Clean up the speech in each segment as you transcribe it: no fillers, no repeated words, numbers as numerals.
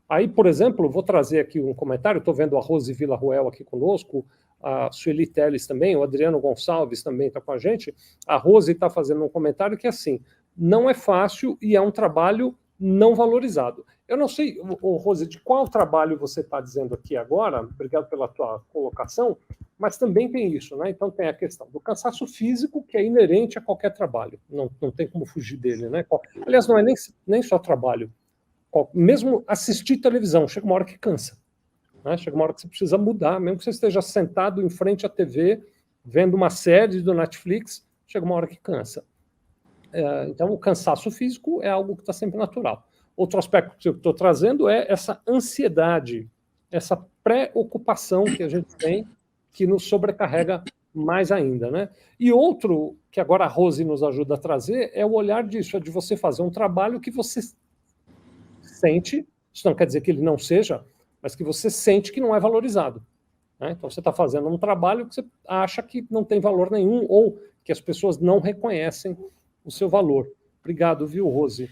Aí, por exemplo, vou trazer aqui um comentário, estou vendo a Rose Villarroel aqui conosco, a Sueli Teles também, o Adriano Gonçalves também está com a gente. A Rose está fazendo um comentário que, assim, não é fácil e é um trabalho não valorizado. Eu não sei, Rose, de qual trabalho você está dizendo aqui agora, obrigado pela tua colocação, mas também tem isso, né? Então tem a questão do cansaço físico, que é inerente a qualquer trabalho, não tem como fugir dele, né? Aliás, não é nem só trabalho, mesmo assistir televisão, chega uma hora que cansa, né? Chega uma hora que você precisa mudar, mesmo que você esteja sentado em frente à TV, vendo uma série do Netflix, chega uma hora que cansa. Então, o cansaço físico é algo que está sempre natural. Outro aspecto que eu estou trazendo é essa ansiedade, essa preocupação que a gente tem, que nos sobrecarrega mais ainda, né? E outro que agora a Rose nos ajuda a trazer é o olhar disso, é de você fazer um trabalho que você sente, isso não quer dizer que ele não seja, mas que você sente que não é valorizado, né? Então, você está fazendo um trabalho que você acha que não tem valor nenhum ou que as pessoas não reconhecem o seu valor. Obrigado, viu, Rose?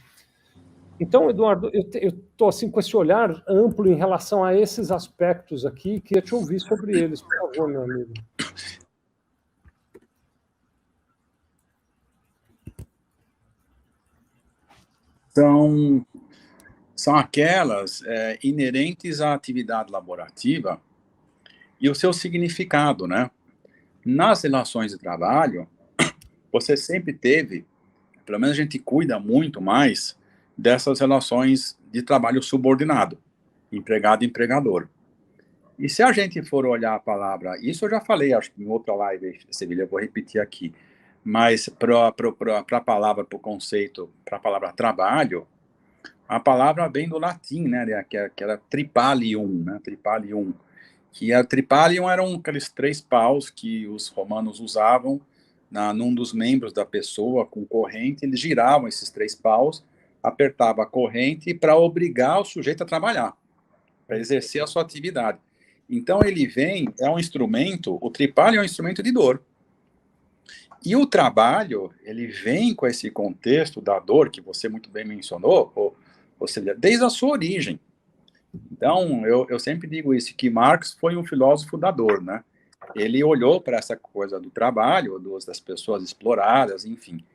Então, Eduardo, eu estou assim com esse olhar amplo em relação a esses aspectos aqui, queria te ouvir sobre eles, por favor, meu amigo. São aquelas inerentes à atividade laborativa e o seu significado, né? Nas relações de trabalho, você sempre teve, pelo menos a gente cuida muito mais dessas relações de trabalho subordinado, empregado e empregador. E se a gente for olhar a palavra, isso eu já falei, acho que em outra live, Sevilha, eu vou repetir aqui, mas para a palavra, para o conceito, para a palavra trabalho, a palavra vem do latim, né, que era tripalium, né, tripalium, tripalium eram aqueles 3 paus que os romanos usavam num dos membros da pessoa com corrente, eles giravam esses 3 paus, apertava a corrente para obrigar o sujeito a trabalhar, para exercer a sua atividade. Então ele é um instrumento, o tripalho é um instrumento de dor. E o trabalho, ele vem com esse contexto da dor, que você muito bem mencionou, ou seja, desde a sua origem. Então, eu sempre digo isso, que Marx foi um filósofo da dor, né? Ele olhou para essa coisa do trabalho, das pessoas exploradas, enfim,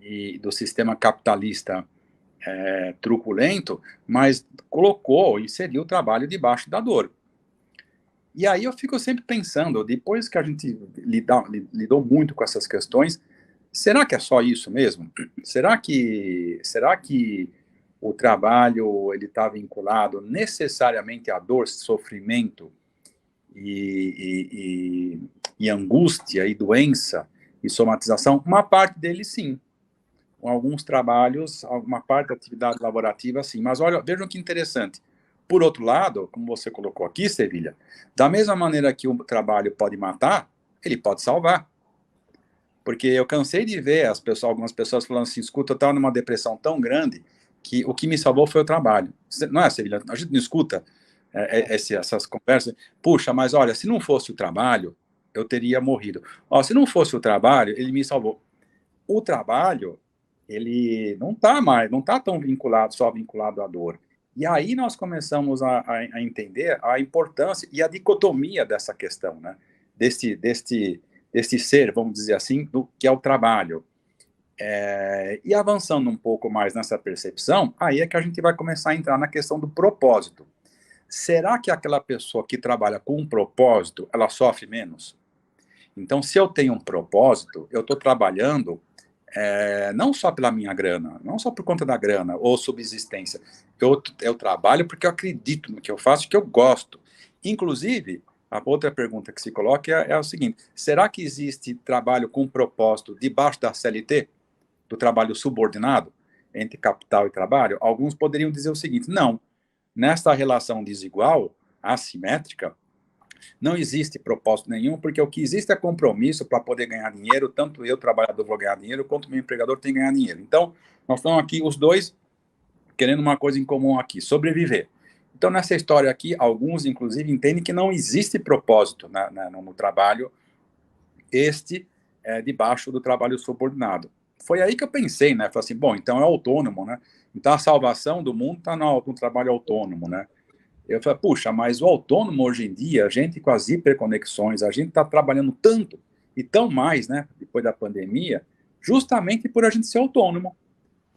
e do sistema capitalista truculento, mas inseriu o trabalho debaixo da dor. E aí eu fico sempre pensando, depois que a gente lidou muito com essas questões, será que é só isso mesmo? Será que o trabalho ele está vinculado necessariamente à dor, sofrimento e angústia e doença e somatização? Uma parte deles sim. Com alguns trabalhos, alguma parte da atividade laborativa sim. Mas olha, vejam que interessante. Por outro lado, como você colocou aqui, Sevilha, da mesma maneira que o trabalho pode matar, ele pode salvar. Porque eu cansei de ver algumas pessoas falando assim, escuta, eu estava numa depressão tão grande que o que me salvou foi o trabalho. Não é, Sevilha? A gente não escuta essas conversas. Puxa, mas olha, se não fosse o trabalho, eu teria morrido. Ó, se não fosse o trabalho, ele me salvou. O trabalho, ele não está tão só vinculado à dor. E aí nós começamos a entender a importância e a dicotomia dessa questão, né? Desse ser, vamos dizer assim, do que é o trabalho. E avançando um pouco mais nessa percepção, aí é que a gente vai começar a entrar na questão do propósito. Será que aquela pessoa que trabalha com um propósito, ela sofre menos? Então, se eu tenho um propósito, eu estou trabalhando não só pela minha grana, não só por conta da grana ou subsistência. Eu trabalho porque eu acredito no que eu faço, que eu gosto. Inclusive, a outra pergunta que se coloca é o seguinte: será que existe trabalho com propósito debaixo da CLT, do trabalho subordinado, entre capital e trabalho? Alguns poderiam dizer o seguinte: não, nesta relação desigual, assimétrica, não existe propósito nenhum, porque o que existe é compromisso para poder ganhar dinheiro, tanto eu, trabalhador, vou ganhar dinheiro, quanto o meu empregador tem que ganhar dinheiro. Então, nós estamos aqui, os dois, querendo uma coisa em comum aqui, sobreviver. Então, nessa história aqui, alguns, inclusive, entendem que não existe propósito no trabalho, debaixo do trabalho subordinado. Foi aí que eu pensei, né? Falei assim, bom, então é autônomo, né? Então, a salvação do mundo está no trabalho autônomo, né? Eu falei, puxa, mas o autônomo hoje em dia, a gente com as hiperconexões, a gente está trabalhando tanto e tão mais, né, depois da pandemia, justamente por a gente ser autônomo.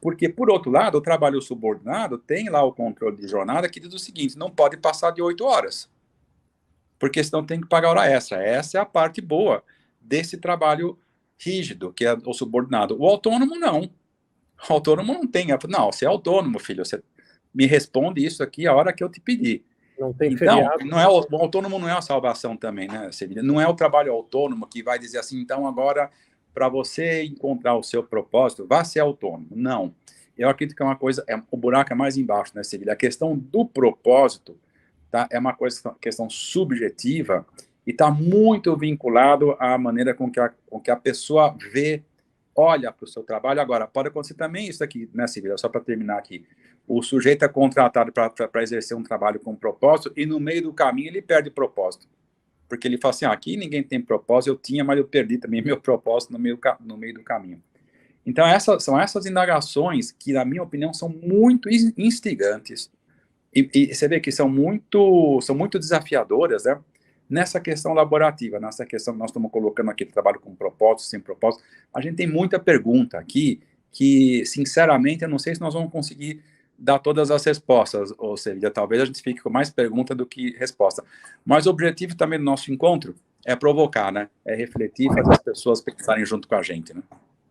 Porque, por outro lado, o trabalho subordinado tem lá o controle de jornada que diz o seguinte, não pode passar de 8 horas, porque senão tem que pagar hora extra. Essa é a parte boa desse trabalho rígido, que é o subordinado. O autônomo, não. O autônomo não tem. Não, você é autônomo, filho, você me responde isso aqui a hora que eu te pedir. Não tem Então, feriado. não é o autônomo não é a salvação também, né, Celina? Não é o trabalho autônomo que vai dizer assim, então agora, para você encontrar o seu propósito, vá ser autônomo. Não. Eu acredito que é uma coisa, o buraco é mais embaixo, né, Celina? A questão do propósito, tá, é uma questão subjetiva e está muito vinculado à maneira com que a pessoa vê, olha para o seu trabalho. Agora, pode acontecer também isso aqui, né, Silvia? Só para terminar aqui. O sujeito é contratado para exercer um trabalho com propósito e no meio do caminho ele perde propósito. Porque ele fala assim, aqui ninguém tem propósito, eu tinha, mas eu perdi também meu propósito no meio do caminho. Então, são essas indagações que, na minha opinião, são muito instigantes. E você vê que são muito desafiadoras, né? Nessa questão laborativa, nessa questão que nós estamos colocando aqui, trabalho com propósito, sem propósito, a gente tem muita pergunta aqui que, sinceramente, eu não sei se nós vamos conseguir dar todas as respostas, ou seja, talvez a gente fique com mais pergunta do que resposta. Mas o objetivo também do nosso encontro é provocar, né? É refletir, fazer as pessoas pensarem junto com a gente, né?